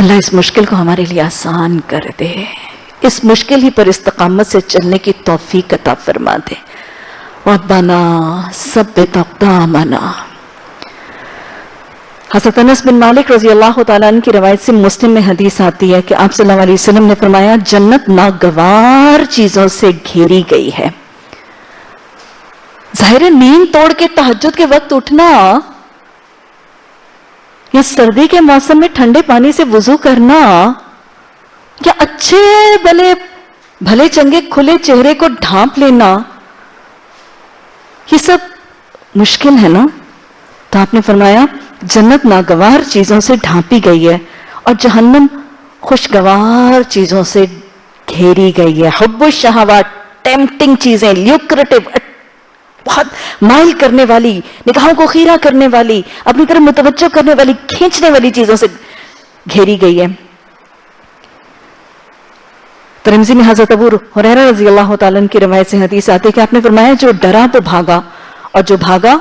اللہ اس مشکل کو ہمارے لیے آسان کر دے، اس مشکل ہی پر استقامت سے چلنے کی توفیق عطا فرما دے۔ ربنا ثبت اقدامنا۔ حضرت انس بن مالک رضی اللہ تعالیٰ عنہ کی روایت سے مسلم میں حدیث آتی ہے کہ آپ صلی اللہ علیہ وسلم نے فرمایا جنت ناگوار چیزوں سے گھیری گئی ہے۔ ظاہر نیند توڑ کے تہجد کے وقت اٹھنا یا سردی کے موسم میں ٹھنڈے پانی سے وضو کرنا یا اچھے بھلے چنگے کھلے چہرے کو ڈھانپ لینا، یہ سب مشکل ہے نا؟ تو آپ نے فرمایا جنت ناگوار چیزوں سے ڈھانپی گئی ہے اور جہنم خوشگوار چیزوں سے گھیری گئی ہے۔ حب الشہوات، ٹیمپٹنگ چیزیں، لیوکریٹو، بہت مائل کرنے والی، نگاہوں کو خیرہ کرنے والی، اپنی طرف متوجہ کرنے والی، کھینچنے والی چیزوں سے گھیری گئی ہے۔ ترمذی میں حضرت ابو ہریرہ رضی اللہ تعالیٰ عنہ کی روایت سے حدیث آتی ہے کہ آپ نے فرمایا جو ڈرا وہ بھاگا اور جو بھاگا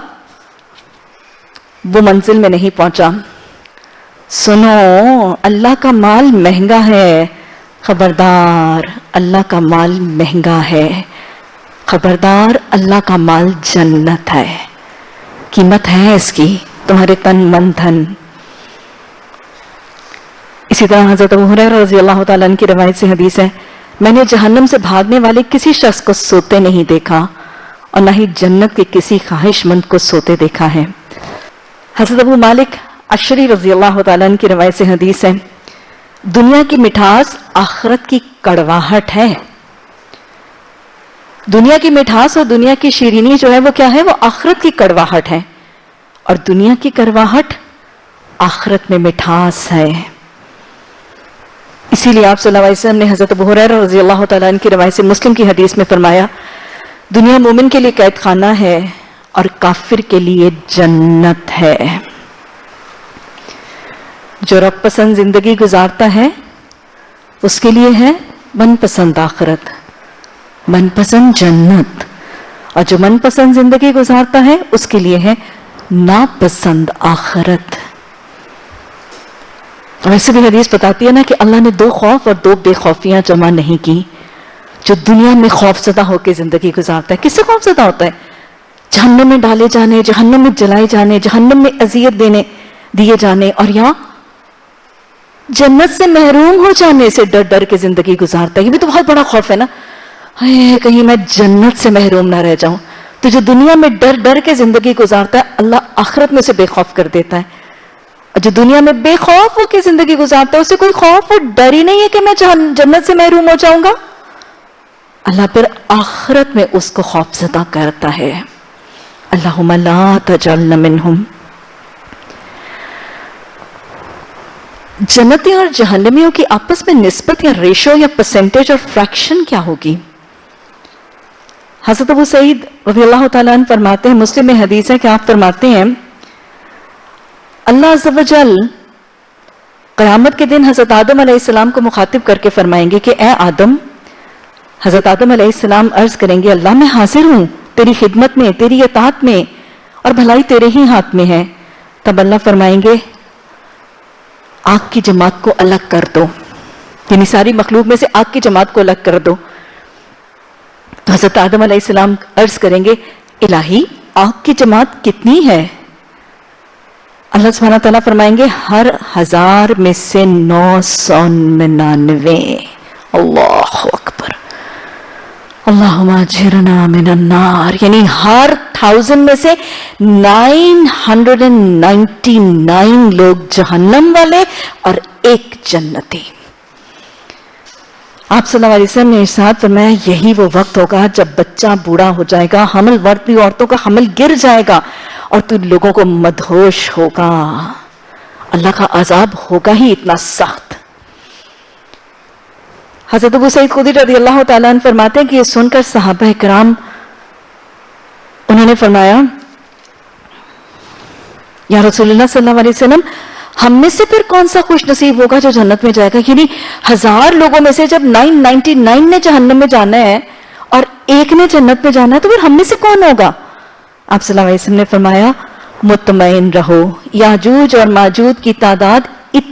وہ منزل میں نہیں پہنچا۔ سنو اللہ کا مال مہنگا ہے، خبردار اللہ کا مال مہنگا ہے، خبردار اللہ کا مال جنت ہے، قیمت ہے اس کی، تمہارے تن من دھن۔ اسی طرح حضرت ابو ہریرہ رضی اللہ تعالیٰ عنہ کی روایت سے حدیث ہے میں نے جہنم سے بھاگنے والے کسی شخص کو سوتے نہیں دیکھا اور نہ ہی جنت کے کسی خواہش مند کو سوتے دیکھا ہے۔ حضرت ابو مالک اشعری رضی اللہ تعالیٰ عنہ کی روایت سے حدیث ہے دنیا کی مٹھاس آخرت کی کڑواہٹ ہے۔ دنیا کی مٹھاس اور دنیا کی شیرینی جو ہے وہ کیا ہے؟ وہ آخرت کی کڑواہٹ ہے، اور دنیا کی کڑواہٹ آخرت میں مٹھاس ہے۔ اسی لیے آپ صلی اللہ علیہ وسلم نے حضرت ابو ہریرہ رضی اللہ تعالیٰ عنہ کی روایت سے مسلم کی حدیث میں فرمایا دنیا مومن کے لیے قید خانہ ہے اور کافر کے لیے جنت ہے۔ جو رب پسند زندگی گزارتا ہے اس کے لیے ہے من پسند آخرت، من پسند جنت، اور جو من پسند زندگی گزارتا ہے اس کے لیے ہے ناپسند آخرت۔ ویسے بھی حدیث بتاتی ہے نا کہ اللہ نے 2 خوف اور 2 بے خوفیاں جمع نہیں کی۔ جو دنیا میں خوف زدہ ہو کے زندگی گزارتا ہے، کس سے خوف زدہ ہوتا ہے؟ جہنم میں ڈالے جانے، جہنم میں جلائے جانے، جہنم میں اذیت دیے جانے، اور یہاں جنت سے محروم ہو جانے سے ڈر ڈر کے زندگی گزارتا ہے۔ یہ بھی تو بہت بڑا خوف ہے نا، کہیں میں جنت سے محروم نہ رہ جاؤں۔ تو جو دنیا میں ڈر ڈر کے زندگی گزارتا ہے اللہ آخرت میں اسے بے خوف کر دیتا ہے، اور جو دنیا میں بے خوف ہو کے زندگی گزارتا ہے اسے کوئی خوف اور ڈر ہی نہیں ہے کہ میں جنت سے محروم ہو جاؤں گا، اللہ پھر آخرت میں اس کو خوف زدہ کرتا ہے۔ اللہم لا تجعلنا منہم۔ جنتی اور جہنمیوں کی آپس میں نسبت یا ریشو یا پرسنٹیج اور فریکشن کیا ہوگی؟ حضرت ابو سعید رضی اللہ تعالیٰ عنہ فرماتے ہیں، مسلم میں حدیث ہے کہ آپ فرماتے ہیں اللہ عز و جل قیامت کے دن حضرت آدم علیہ السلام کو مخاطب کر کے فرمائیں گے کہ اے آدم، حضرت آدم علیہ السلام عرض کریں گے اللہ میں حاضر ہوں تیری خدمت میں، تیری اطاعت میں، اور بھلائی تیرے ہی ہاتھ میں ہے۔ تب اللہ فرمائیں گے آگ کی جماعت کو الگ کر دو، یعنی ساری مخلوق میں سے آگ کی جماعت کو الگ کر دو۔ تو حضرت آدم علیہ السلام عرض کریں گے الہی آگ کی جماعت کتنی ہے؟ اللہ سبحانہ تعالیٰ فرمائیں گے ہر 1000 میں سے 999۔ اللہ اکبر، اللہم اجرنا من النار، یعنی ہر 1000 میں سے 999 لوگ جہنم والے اور 1 جنتی۔ آپ صلی اللہ علیہ وسلم نے ارشاد فرمایا یہی وہ وقت ہوگا جب بچہ بوڑھا ہو جائے گا، حمل ورتی عورتوں کا حمل گر جائے گا اور تو لوگوں کو مدہوش ہوگا، اللہ کا عذاب ہوگا ہی اتنا سخت۔ حضرت ابو سعید خدری رضی اللہ تعالیٰ عنہ فرماتے ہیں کہ یہ سن کر صحابہ کرام انہوں نے فرمایا یا رسول اللہ صلی اللہ علیہ وسلم ہم میں سے پھر کون سا خوش نصیب ہوگا جو جنت میں جائے گا؟ یعنی 1000 لوگوں میں سے جب 999 نے جہنم میں جانا ہے اور 1 نے جنت میں جانا ہے تو پھر ہم میں سے کون ہوگا؟ آپ صلی اللہ علیہ وسلم نے فرمایا مطمئن رہو، یاجوج اور ماجوج کی تعداد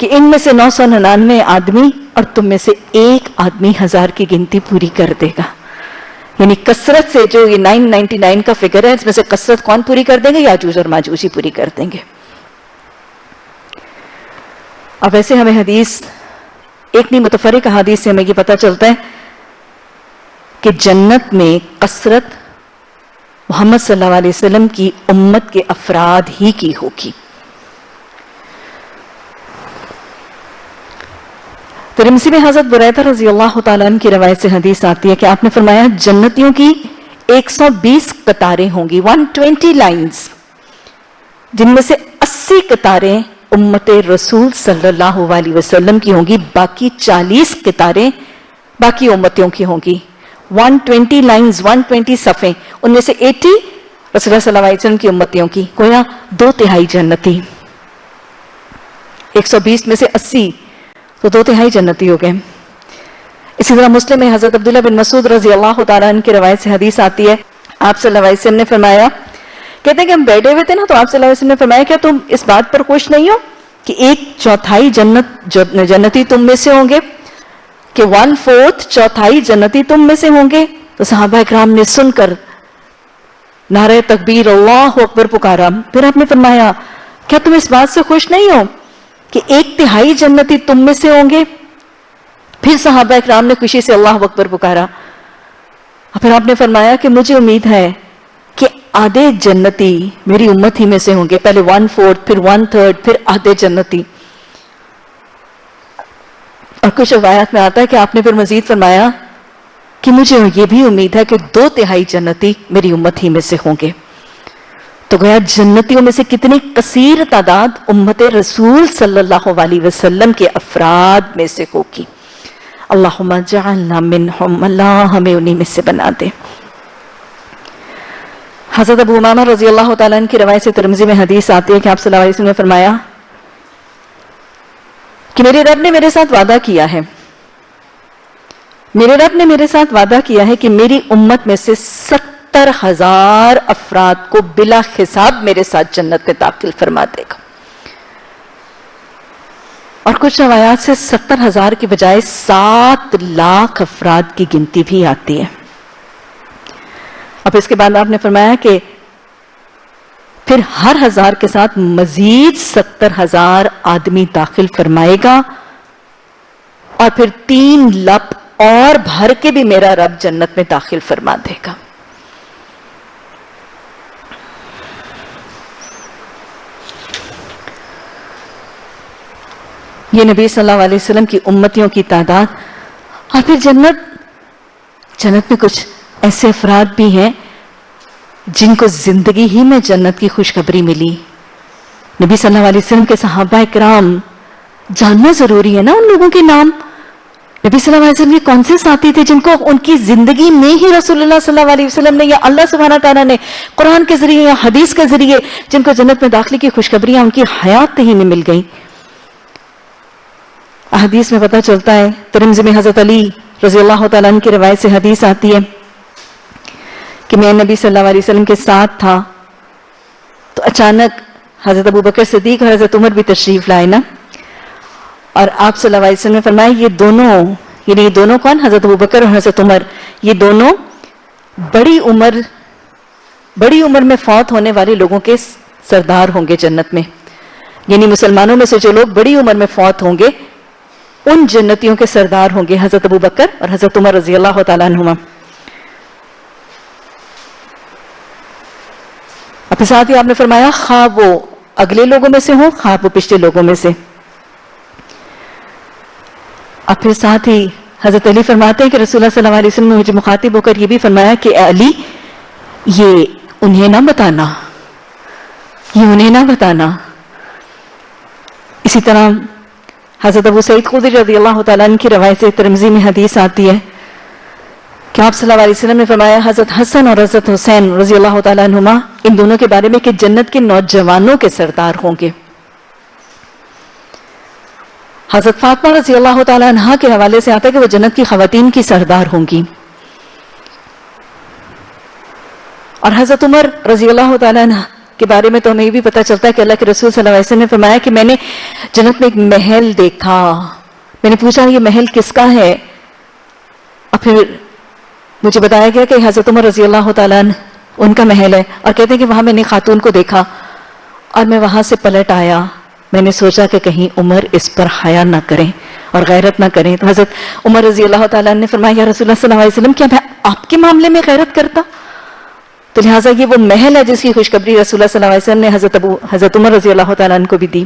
کہ ان میں سے 999 آدمی اور تم میں سے ایک آدمی 1000 کی گنتی پوری کر دے گا. یعنی کثرت سے جو یہ 999 کا فگر ہے اس میں سے کثرت کون پوری کر دیں گے؟ یاجوج اور ماجوج ہی پوری کر دیں گے. اب ویسے ہمیں حدیث ایک نہیں متفرق حدیث سے ہمیں یہ پتہ چلتا ہے کہ جنت میں کثرت محمد صلی اللہ علیہ وسلم کی امت کے افراد ہی کی ہوگی. ترمذی میں حضرت بریدہ رضی اللہ تعالیٰ عنہ کی روایت سے حدیث آتی ہے کہ آپ نے فرمایا جنتیوں کی 120 قطاریں ہوں گی، 120 لائنز، جن میں سے 80 قطاریں امت رسول صلی اللہ علیہ وسلم کی ہوں گی، باقی 40 قطاریں باقی امتیوں کی ہوں گی. 120 لائنز، 120 صفیں، ان میں سے 80 رسول اللہ صلی اللہ علیہ وسلم کی امتیوں کی، گویا 2/3 جنتی. 120 میں سے 80 تو 2/3 جنتی ہو گئے. اسی طرح مسلم میں حضرت عبداللہ بن مسعود رضی اللہ تعالیٰ عنہ کی روایت سے حدیث آتی ہے، آپ صلی اللہ علیہ وسلم نے فرمایا، کہتے ہیں کہ ہم بیٹھے ہوئے تھے نا، تو آپ صلی اللہ علیہ وسلم نے فرمایا کیا تم اس بات پر خوش نہیں ہو کہ 1/4 جنتی تم میں سے ہوں گے، کہ 1/4 چوتھائی جنتی تم میں سے ہوں گے؟ تو صحابہ اکرام نے سن کر نعرہ تکبیر اللہ اکبر پکارا. پھر آپ نے فرمایا کیا تم اس بات سے خوش نہیں ہو کہ 1/3 جنتی تم میں سے ہوں گے؟ پھر صحابہ اکرام نے خوشی سے اللہ اکبر پکارا. اور پھر آپ نے فرمایا کہ مجھے امید ہے کہ آدھے جنتی میری امت ہی میں سے ہوں گے. پہلے 1/4 پھر 1/3 پھر آدھے جنتی. اور کچھ روایات میں آتا ہے کہ آپ نے پھر مزید فرمایا کہ مجھے یہ بھی امید ہے کہ 2/3 جنتی میری امت ہی میں سے ہوں گے. تو گویا جنتیوں میں سے کتنی کثیر تعداد امت رسول صلی اللہ علیہ وسلم کے افراد میں سے ہوگی. اللہم جعلنا منہم، اللہ ہمیں انہی میں سے بنا دے. حضرت ابو امامہ رضی اللہ تعالیٰ عنہ کی روایت سے ترمذی میں حدیث آتی ہے کہ آپ صلی اللہ علیہ وسلم نے فرمایا کہ میرے رب نے میرے ساتھ وعدہ کیا ہے، میرے رب نے میرے ساتھ وعدہ کیا ہے کہ میری امت میں سے 70,000 افراد کو بلا حساب میرے ساتھ جنت میں داخل فرما دے گا. اور کچھ روایات سے 70,000 کی بجائے 7 لاکھ افراد کی گنتی بھی آتی ہے. اب اس کے بعد آپ نے فرمایا کہ پھر ہر 1000 کے ساتھ مزید 70,000 آدمی داخل فرمائے گا، اور پھر 3 لپ اور بھر کے بھی میرا رب جنت میں داخل فرما دے گا. یہ نبی صلی اللہ علیہ وسلم کی امتیوں کی تعداد. اور پھر جنت میں کچھ ایسے افراد بھی ہیں جن کو زندگی ہی میں جنت کی خوشخبری ملی. نبی صلی اللہ علیہ وسلم کے صحابہ اکرام جاننا ضروری ہے نا ان لوگوں کے نام. نبی صلی اللہ علیہ وسلم کے کون سے ساتھی تھے جن کو ان کی زندگی میں ہی رسول اللہ صلی اللہ علیہ وسلم نے یا اللہ سبحانہ تعالیٰ نے قرآن کے ذریعے یا حدیث کے ذریعے جن کو جنت میں داخلے کی خوشخبریاں ان کی حیات ہی میں مل گئیں. حدیث میں پتہ چلتا ہے، ترمذی میں حضرت علی رضی اللہ تعالیٰ عنہ کی روایت سے حدیث آتی ہے کہ میں نبی صلی اللہ علیہ وسلم کے ساتھ تھا تو اچانک حضرت ابو بکر صدیق اور حضرت عمر بھی تشریف لائے نا، اور آپ صلی اللہ علیہ وسلم نے فرمایا یہ دونوں کون؟ حضرت ابو بکر اور حضرت عمر، یہ دونوں بڑی عمر میں فوت ہونے والے لوگوں کے سردار ہوں گے جنت میں. یعنی مسلمانوں میں سے جو لوگ بڑی عمر میں فوت ہوں گے ان جنتیوں کے سردار ہوں گے حضرت ابو بکر اور حضرت عمر رضی اللہ تعالیٰ عنہما. اب ساتھ ہی آپ نے فرمایا خواہ وہ اگلے لوگوں میں سے ہوں خواہ وہ پچھلے لوگوں میں سے. اب پھر ساتھ ہی حضرت علی فرماتے ہیں کہ رسول اللہ صلی اللہ علیہ وسلم نے مجھے مخاطب ہو کر یہ بھی فرمایا کہ اے علی یہ انہیں نہ بتانا. اسی طرح حضرت ابو سعید خدری رضی اللہ تعالیٰ عنہ کی روایت سے ترمذی میں حدیث آتی ہے کہ آپ صلی اللہ علیہ وسلم نے فرمایا حضرت حسن اور حضرت حسین رضی اللہ تعالیٰ عنہما ان دونوں کے بارے میں کہ جنت کے نوجوانوں کے سردار ہوں گے. حضرت فاطمہ رضی اللہ تعالیٰ عنہا کے حوالے سے آتا ہے کہ وہ جنت کی خواتین کی سردار ہوں گی. اور حضرت عمر رضی اللہ تعالیٰ عنہ کے بارے میں تو ہمیں یہ بھی پتہ چلتا ہے کہ اللہ کے رسول صلی اللہ علیہ وسلم نے فرمایا کہ میں نے جنت میں ایک محل دیکھا. میں نے پوچھا یہ محل کس کا ہے؟ اور پھر مجھے بتایا گیا کہ حضرت عمر رضی اللہ تعالیٰ عنہ ان کا محل ہے. اور کہتے ہیں کہ وہاں میں نے خاتون کو دیکھا اور میں وہاں سے پلٹ آیا. میں نے سوچا کہ کہیں عمر اس پر حیا نہ کریں اور غیرت نہ کریں. تو حضرت عمر رضی اللہ تعالیٰ عنہ نے فرمایا یا رسول اللہ صلی اللہ علیہ وسلم کیا میں آپ کے معاملے میں غیرت کرتا؟ تو لہٰذا یہ وہ محل ہے جس کی خوشخبری رسول اللہ صلی اللہ علیہ وسلم نے حضرت عمر رضی اللہ تعالیٰ عنہ کو بھی دی.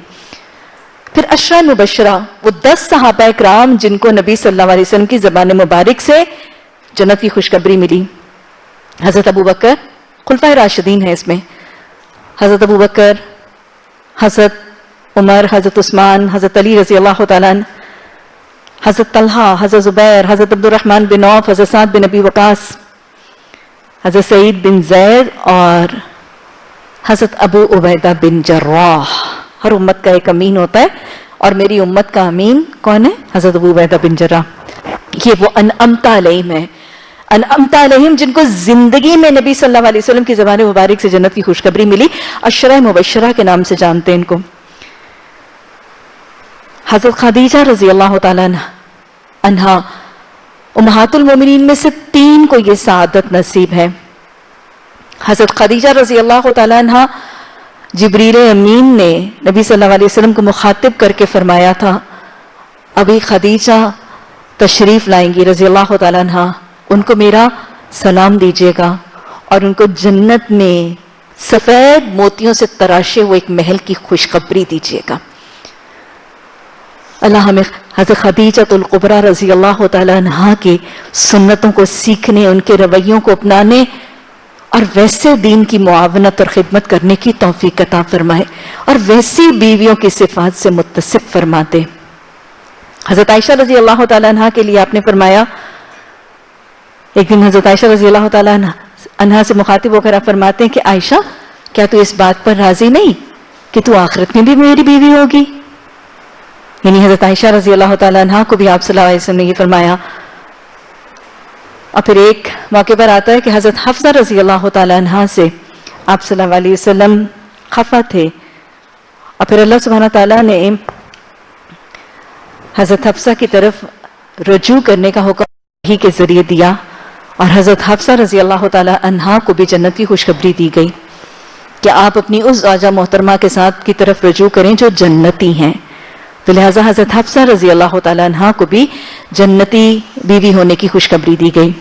پھر عشرہ مبشرہ وہ 10 صحابہ کرام جن کو نبی صلی اللہ علیہ وسلم کی زبان مبارک سے جنت کی خوشخبری ملی. حضرت ابو بکر خلفائے راشدین ہیں اس میں. حضرت ابو بکر، حضرت عمر، حضرت عثمان، حضرت علی رضی اللہ تعالیٰ عنہ، حضرت طلحہ، حضرت زبیر، حضرت عبد الرحمن بن عوف، حضرت سعد بن ابی وقاص، حضرت سعید بن زید اور حضرت ابو عبیدہ بن جراح. ہر امت کا ایک امین ہوتا ہے اور میری امت کا امین کون ہے؟ حضرت ابو عبیدہ بن جراح. یہ وہ انعمت علیہم ہے، انعمت علیہم جن کو زندگی میں نبی صلی اللہ علیہ وسلم کی زبان مبارک سے جنت کی خوشخبری ملی. عشرہ مبشرہ کے نام سے جانتے ہیں ان کو. حضرت خدیجہ رضی اللہ تعالیٰ عنہا امہات المومنین میں سے 3 کو یہ سعادت نصیب ہے. حضرت خدیجہ رضی اللہ تعالیٰ عنہا جبریل امین نے نبی صلی اللہ علیہ وسلم کو مخاطب کر کے فرمایا تھا ابھی خدیجہ تشریف لائیں گی رضی اللہ تعالیٰ عنہا، ان کو میرا سلام دیجیے گا اور ان کو جنت میں سفید موتیوں سے تراشے ہوئے ایک محل کی خوشخبری دیجیے گا. اللہ ہمیں حضرت خدیجہ الکبریٰ رضی اللہ تعالیٰ عنہا کی سنتوں کو سیکھنے، ان کے رویوں کو اپنانے اور ویسے دین کی معاونت اور خدمت کرنے کی توفیق عطا فرمائے اور ویسی بیویوں کی صفات سے متصف فرما دے. حضرت عائشہ رضی اللہ تعالیٰ عنہا کے لیے آپ نے فرمایا، ایک دن حضرت عائشہ رضی اللہ تعالیٰ عنہا سے مخاطب ہو کر آپ فرماتے ہیں کہ عائشہ کیا تو اس بات پر راضی نہیں کہ تو آخرت میں بھی میری بیوی ہوگی؟ یعنی حضرت عائشہ رضی اللہ تعالیٰ عنہا کو بھی آپ صلی اللہ علیہ وسلم نے یہ فرمایا. اور پھر ایک موقع پر آتا ہے کہ حضرت حفصہ رضی اللہ تعالیٰ عنہا سے آپ صلی اللہ علیہ وسلم خفا تھے اور پھر اللہ سبحانہ تعالیٰ نے حضرت حفصہ کی طرف رجوع کرنے کا حکم وحی کے ذریعے دیا اور حضرت حفصہ رضی اللہ تعالیٰ عنہا کو بھی جنت کی خوشخبری دی گئی کہ آپ اپنی اس زوجہ محترمہ کے ساتھ کی طرف رجوع کریں جو جنتی ہیں. تو لہٰذا حضرت حفصہ رضی اللہ تعالیٰ عنہا کو بھی جنتی بیوی ہونے کی خوشخبری دی گئی.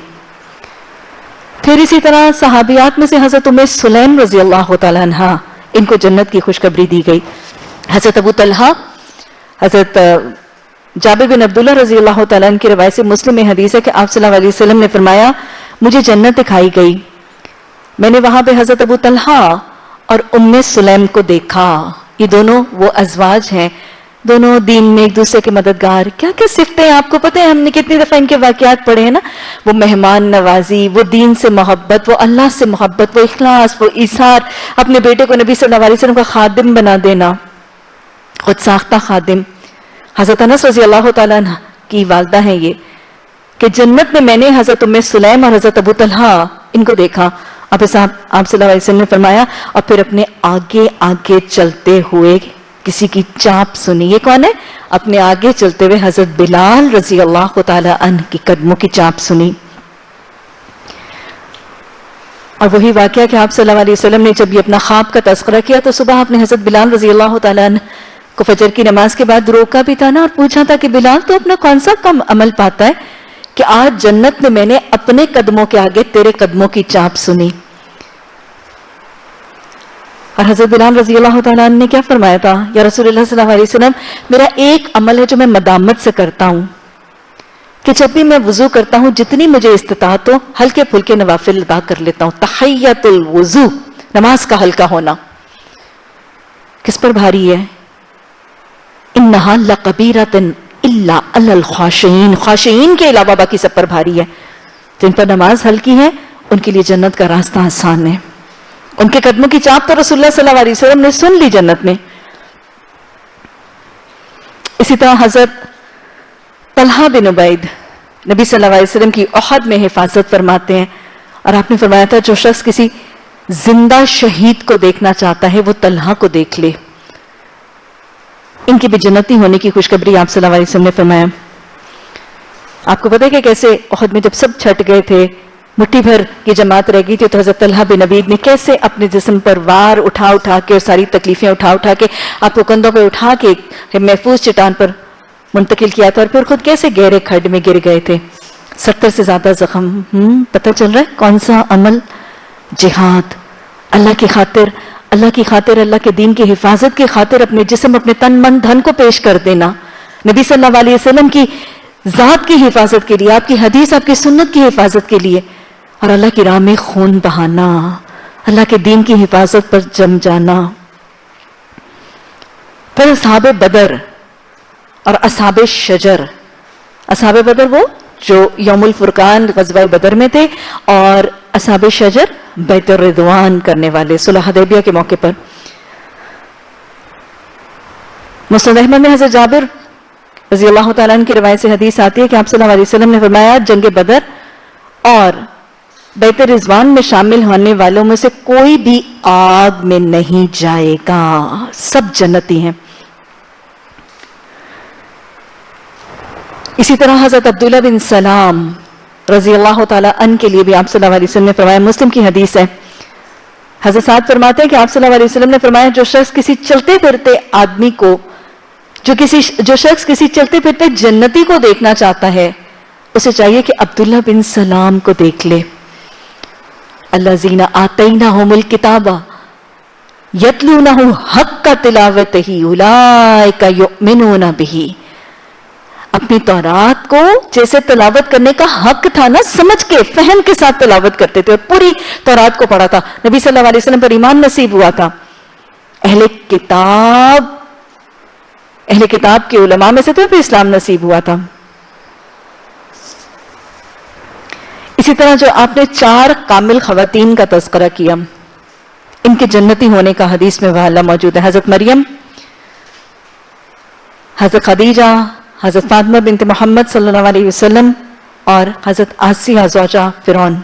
پھر اسی طرح صحابیات میں سے حضرت ام سلیم رضی اللہ تعالیٰ عنہا ان کو جنت کی خوشخبری دی گئی. حضرت ابو طلحہ، حضرت جابر بن عبداللہ رضی اللہ تعالیٰ عنہ کی روایت سے مسلم میں حدیث ہے کہ آپ صلی اللہ علیہ وسلم نے فرمایا مجھے جنت دکھائی گئی، میں نے وہاں پہ حضرت ابو طلحہ اور ام سلیم کو دیکھا. یہ دونوں وہ ازواج ہیں، دونوں دین میں ایک دوسرے کے مددگار. کیا کیا صفتیں آپ کو پتہ ہے، ہم نے کتنی دفعہ ان کے واقعات پڑھے ہیں نا. وہ مہمان نوازی، وہ دین سے محبت، وہ اللہ سے محبت، وہ اخلاص، وہ ایثار، اپنے بیٹے کو نبی صلی اللہ علیہ وسلم کا خادم بنا دینا، خود ساختہ خادم. حضرت انس رضی اللہ تعالیٰ عنہ کی والدہ ہیں یہ کہ جنت میں نے حضرت ام سلیم اور حضرت ابو طلحہ ان کو دیکھا. اب آپ صلی اللہ علیہ وسلم نے فرمایا اور پھر اپنے آگے آگے چلتے ہوئے کسی کی چاپ سنی. یہ کون ہے؟ اپنے آگے چلتے ہوئے حضرت بلال رضی اللہ تعالی عنہ کی قدموں کی چاپ سنی. اور وہی واقعہ کہ آپ صلی اللہ علیہ وسلم نے جب یہ اپنا خواب کا تذکرہ کیا تو صبح آپ نے حضرت بلال رضی اللہ تعالی عنہ کو فجر کی نماز کے بعد روکا بھی تھا نا اور پوچھا تھا کہ بلال تو اپنا کون سا کم عمل پاتا ہے کہ آج جنت میں نے اپنے قدموں کے آگے تیرے قدموں کی چاپ سنی. اور حضرت بلال رضی اللہ تعالیٰ عنہ نے کیا فرمایا تھا؟ یا رسول اللہ صلی اللہ علیہ وسلم میرا ایک عمل ہے جو میں مدامت سے کرتا ہوں کہ جب بھی میں وضو کرتا ہوں جتنی مجھے استطاعت ہو ہلکے پھلکے نوافل ادا کر لیتا ہوں. تحیۃ الوضو، نماز کا ہلکا ہونا کس پر بھاری ہے؟ انہا لکبیرۃ الا علی الخاشعین، خاشعین کے علاوہ باقی سب پر بھاری ہے. جن پر نماز ہلکی ہے ان کے لیے جنت کا راستہ آسان ہے. ان کے قدموں کی چاپ تو رسول اللہ صلی اللہ علیہ وسلم نے سن لی جنت میں. اسی طرح حضرت طلحہ بن عبید نبی صلی اللہ علیہ وسلم کی احد میں حفاظت فرماتے ہیں اور آپ نے فرمایا تھا جو شخص کسی زندہ شہید کو دیکھنا چاہتا ہے وہ طلحہ کو دیکھ لے. ان کی بھی جنتی ہونے کی خوشخبری آپ صلی اللہ علیہ وسلم نے فرمایا. آپ کو پتا ہے کہ کیسے احد میں جب سب چھٹ گئے تھے, مٹھی بھر کی جماعت رہ گئی تھی, تو حضرت طلحہ بن عبید نے کیسے اپنے جسم پر وار اٹھا اٹھا کے اور ساری تکلیفیں اٹھا اٹھا کے آپ کو کندھوں پہ اٹھا کے ایک محفوظ چٹان پر منتقل کیا تھا, اور پھر خود کیسے گہرے کھڈ میں گر گئے تھے. 70 سے زیادہ زخم. پتہ چل رہا ہے کون سا عمل؟ جہاد. اللہ کی خاطر, اللہ کی خاطر, اللہ کے دین کی حفاظت کی خاطر اپنے جسم, اپنے تن من دھن کو پیش کر دینا, نبی صلی اللہ علیہ وسلم کی ذات کی حفاظت کے لیے, آپ کی حدیث, آپ کی سنت کی حفاظت کے لیے, اور اللہ کی راہ میں خون بہانا, اللہ کے دین کی حفاظت پر جم جانا. پھر اصحاب بدر اور اصحاب شجر. اصحاب بدر وہ جو یوم الفرقان غزوہ بدر میں تھے, اور اصحاب شجر بیت الرضوان کرنے والے صلح حدیبیہ کے موقع پر. مسند احمد میں حضرت جابر رضی اللہ تعالیٰ عنہ کی روایت سے حدیث آتی ہے کہ آپ صلی اللہ علیہ وسلم نے فرمایا, جنگ بدر اور بیت رضوان میں شامل ہونے والوں میں سے کوئی بھی آگ میں نہیں جائے گا, سب جنتی ہیں. اسی طرح حضرت عبداللہ بن سلام رضی اللہ تعالیٰ عنہ کے لیے بھی آپ صلی اللہ علیہ وسلم نے فرمایا, مسلم کی حدیث ہے. حضرت سعد فرماتے ہیں کہ آپ صلی اللہ علیہ وسلم نے فرمایا, جو شخص کسی چلتے پھرتے آدمی کو, جو شخص کسی چلتے پھرتے جنتی کو دیکھنا چاہتا ہے, اسے چاہیے کہ عبداللہ بن سلام کو دیکھ لے. الذین آتیناہم الکتاب یتلونہ حق تلاوتہ اولئک یؤمنون بہ. اپنی تورات کو جیسے تلاوت کرنے کا حق تھا نا, سمجھ کے فہم کے ساتھ تلاوت کرتے تھے, اور پوری تورات کو پڑھا تھا. نبی صلی اللہ علیہ وسلم پر ایمان نصیب ہوا تھا. اہل کتاب کے علماء میں سے تو بھی اسلام نصیب ہوا تھا. اسی طرح جو آپ نے 4 کامل خواتین کا تذکرہ کیا, ان کے جنتی ہونے کا حدیث میں حوالہ موجود ہے. حضرت مریم, حضرت خدیجہ, حضرت فاطمہ بنت محمد صلی اللہ علیہ وسلم, اور حضرت آسیہ زوجہ فرعون.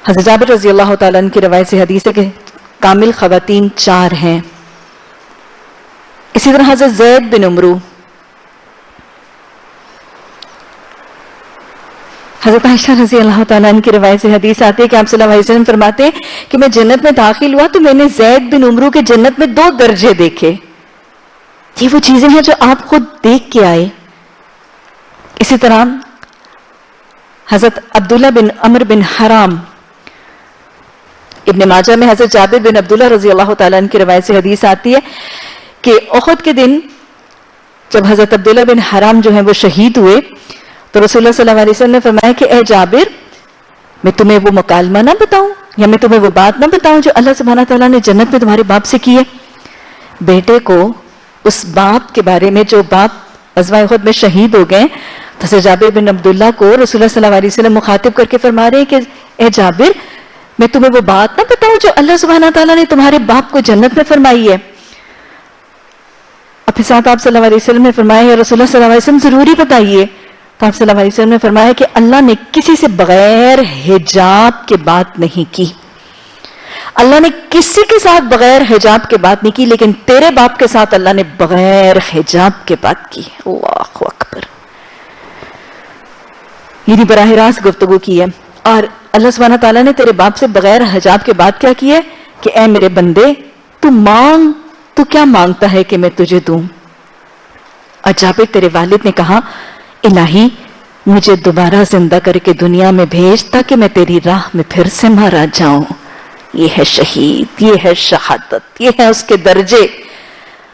حضرت جابر رضی اللہ تعالیٰ عنہ کی روایت سے حدیث ہے کہ کامل خواتین 4 ہیں. اسی طرح حضرت زید بن عمرو, حضرت عائشہ رضی اللہ تعالیٰ عنہ کی روایت سے حدیث آتی ہے کہ آپ صلی اللہ علیہ وسلم فرماتے ہیں کہ میں جنت میں داخل ہوا تو میں نے زید بن عمرو کے جنت میں 2 درجے دیکھے. یہ وہ چیزیں ہیں جو آپ خود دیکھ کے آئے. اسی طرح حضرت عبداللہ بن عمر بن حرام, ابن ماجہ میں حضرت جابر بن عبداللہ رضی اللہ تعالیٰ عنہ کی روایت سے حدیث آتی ہے کہ احد کے دن جب حضرت عبداللہ بن حرام جو ہیں وہ شہید ہوئے, تو رسول اللہ صلی اللہ علیہ وسلم نے فرمایا کہ اے جابر, میں تمہیں وہ مکالمہ نہ بتاؤں, یا میں تمہیں وہ بات نہ بتاؤں جو اللہ سبحانہ تعالیٰ نے جنت میں تمہارے باپ سے کی ہے. بیٹے کو, اس باپ کے بارے میں جو باپ غزوہ احد میں شہید ہو گئے, تو حضرت جابر بن عبداللہ کو رسول اللہ صلی اللہ علیہ وسلم مخاطب کر کے فرما رہے ہیں کہ اے جابر, میں تمہیں وہ بات نہ بتاؤں جو اللہ سبحانہ تعالیٰ نے تمہارے باپ کو جنت میں فرمائی ہے. اب ساتھ آپ صلی اللہ علیہ وسلم نے فرمایا, یا رسول اللہ صلی اللہ علیہ وسلم ضروری بتائیے. تو آپ صلی اللہ علیہ وسلم نے فرمایا کہ اللہ نے کسی سے بغیر حجاب کے بات نہیں کی. اللہ نے کسی کے ساتھ بغیر حجاب کے بات نہیں کی, لیکن تیرے باپ کے ساتھ اللہ نے بغیر حجاب کے بات کی. اللہ اکبر. یہ براہ راست گفتگو کی ہے. اور اللہ سبحانہ تعالیٰ نے تیرے باپ سے بغیر حجاب کے بات کیا کی ہے کہ اے میرے بندے, تو مانگ, تو کیا مانگتا ہے کہ میں تجھے دوں. اور جابر تیرے والد نے کہا, الہی مجھے دوبارہ زندہ کر کے دنیا میں بھیج تاکہ میں تیری راہ میں پھر سے مارا جاؤں. یہ ہے شہید, یہ ہے شہادت, یہ ہے اس کے درجے.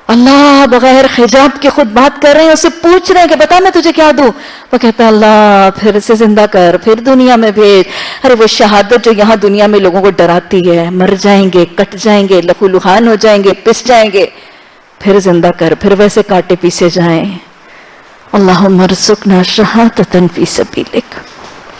اللہ بغیر حجاب کے خود بات کر رہے ہیں, اسے پوچھ رہے ہیں کہ بتا میں تجھے کیا دوں. وہ کہتا ہے اللہ پھر سے زندہ کر, پھر دنیا میں بھیج. ارے وہ شہادت جو یہاں دنیا میں لوگوں کو ڈراتی ہے, مر جائیں گے, کٹ جائیں گے, لہو لہان ہو جائیں گے, پس جائیں گے, پھر زندہ کر, پھر ویسے کاٹے پیسے جائیں. اللہم ارزقنا شہادۃ فی سبیلک.